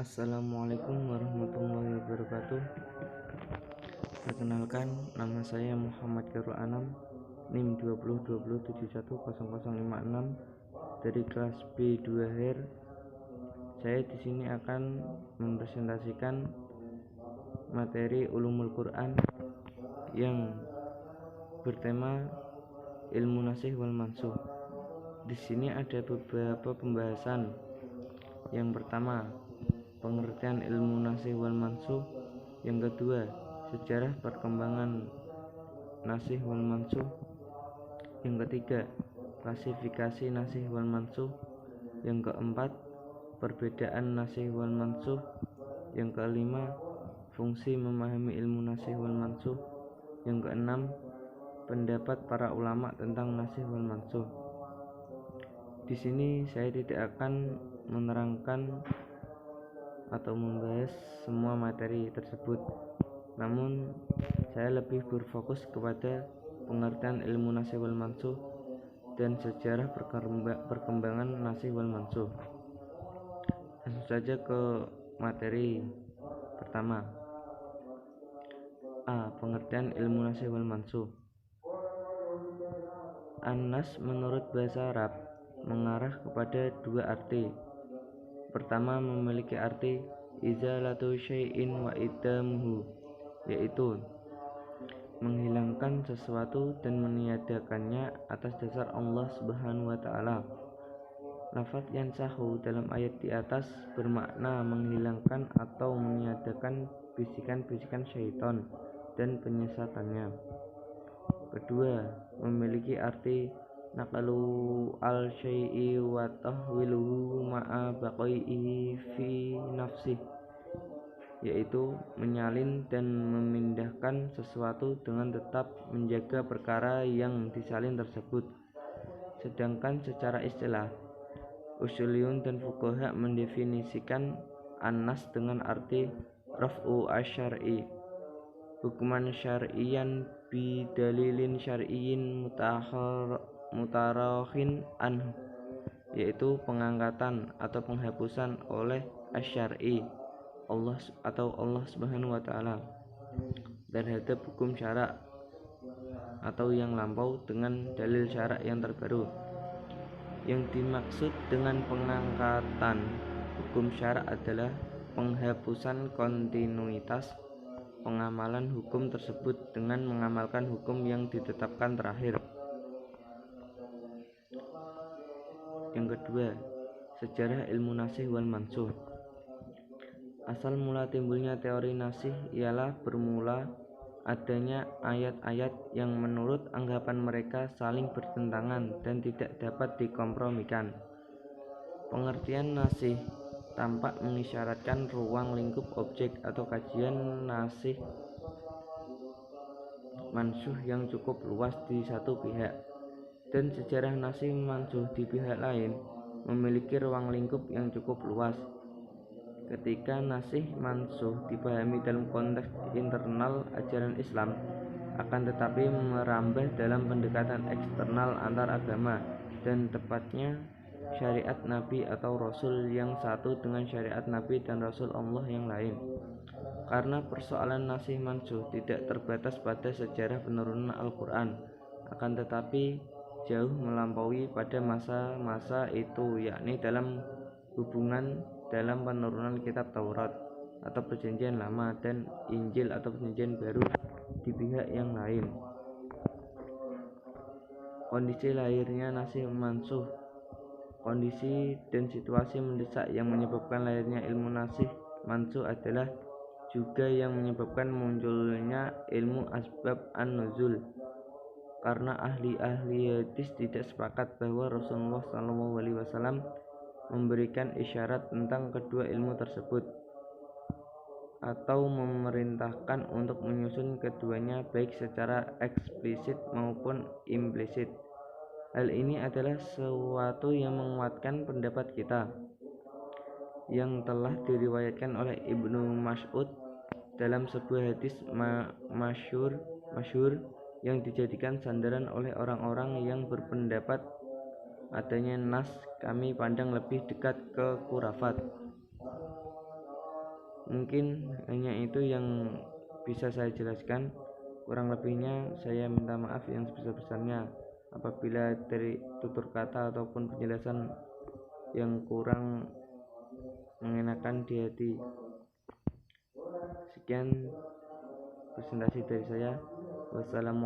Assalamualaikum warahmatullahi wabarakatuh. Perkenalkan, nama saya Muhammad Khairul Anam, NIM 2020710056 dari kelas B2 Saya di sini akan mempresentasikan materi Ulumul Quran yang bertema ilmu nasikh wal mansukh. Di sini ada beberapa pembahasan. Yang pertama, pengertian ilmu nasikh wal mansukh. Yang kedua, sejarah perkembangan nasikh wal mansukh. Yang ketiga, klasifikasi nasikh wal mansukh. Yang keempat, perbedaan nasikh wal mansukh. Yang kelima, fungsi memahami ilmu nasikh wal mansukh. Yang keenam, pendapat para ulama tentang nasikh wal mansukh. Di sini saya tidak akan menerangkan atau membahas semua materi tersebut, namun saya lebih berfokus kepada pengertian ilmu nasikh wal mansukh dan sejarah perkembangan nasikh wal mansukh. Langsung saja ke materi pertama. A. Pengertian ilmu nasikh wal mansukh. An-nas menurut bahasa Arab mengarah kepada dua arti. Pertama, memiliki arti izalatu syai'in wa idamuhu, yaitu menghilangkan sesuatu dan meniadakannya atas dasar Allah Subhanahu wa taala. Lafaz yansahu dalam ayat di atas bermakna menghilangkan atau meniadakan bisikan-bisikan syaitan dan penyesatannya. Kedua, memiliki arti naqalu al syai'i wa tahwiluhu ma'a baqaihi fi nafsih, yaitu menyalin dan memindahkan sesuatu dengan tetap menjaga perkara yang disalin tersebut. Sedangkan secara istilah, usuliyun dan fuqaha mendefinisikan an-nas dengan arti raf'u asy-syar'i, hukuman syar'iyan bi dalilin syar'iyyin mutarakhin anhu, yaitu pengangkatan atau penghapusan oleh asy-syar'i Allah Subhanahu wa taala terhadap hukum syarak atau yang lampau dengan dalil syarak yang terbaru. Yang dimaksud dengan pengangkatan hukum syarak adalah penghapusan kontinuitas pengamalan hukum tersebut dengan mengamalkan hukum yang ditetapkan terakhir. Yang kedua, sejarah ilmu nasikh wal mansukh. Asal mula timbulnya teori nasikh ialah bermula adanya ayat-ayat yang menurut anggapan mereka saling bertentangan dan tidak dapat dikompromikan. Pengertian nasikh tampak mengisyaratkan ruang lingkup objek atau kajian nasikh mansukh yang cukup luas di satu pihak, dan sejarah nasikh mansukh di pihak lain memiliki ruang lingkup yang cukup luas. Ketika nasikh mansukh dipahami dalam konteks internal ajaran Islam, akan tetapi merambah dalam pendekatan eksternal antar agama, dan tepatnya syariat Nabi atau Rasul yang satu dengan syariat Nabi dan Rasul Allah yang lain. Karena persoalan nasikh mansukh tidak terbatas pada sejarah penurunan Al-Quran, akan tetapi jauh melampaui pada masa-masa itu, yakni dalam hubungan dalam penurunan kitab Taurat atau perjanjian lama dan Injil atau perjanjian baru di pihak yang lain. Kondisi lahirnya nasikh mansukh. Kondisi dan situasi mendesak yang menyebabkan lahirnya ilmu nasikh mansukh adalah juga yang menyebabkan munculnya ilmu asbab an-nuzul, karena ahli-ahli hadis tidak sepakat bahwa Rasulullah SAW memberikan isyarat tentang kedua ilmu tersebut atau memerintahkan untuk menyusun keduanya baik secara eksplisit maupun implisit. Hal ini adalah sesuatu yang menguatkan pendapat kita yang telah diriwayatkan oleh Ibnu Mas'ud dalam sebuah hadis masyhur yang dijadikan sandaran oleh orang-orang yang berpendapat adanya nas kami pandang lebih dekat ke khurafat. Mungkin hanya itu yang bisa saya jelaskan. Kurang lebihnya saya minta maaf yang sebesar-besarnya apabila dari tutur kata ataupun penjelasan yang kurang mengenakan di hati. Sekian presentasi dari saya. Wassalamualaikum.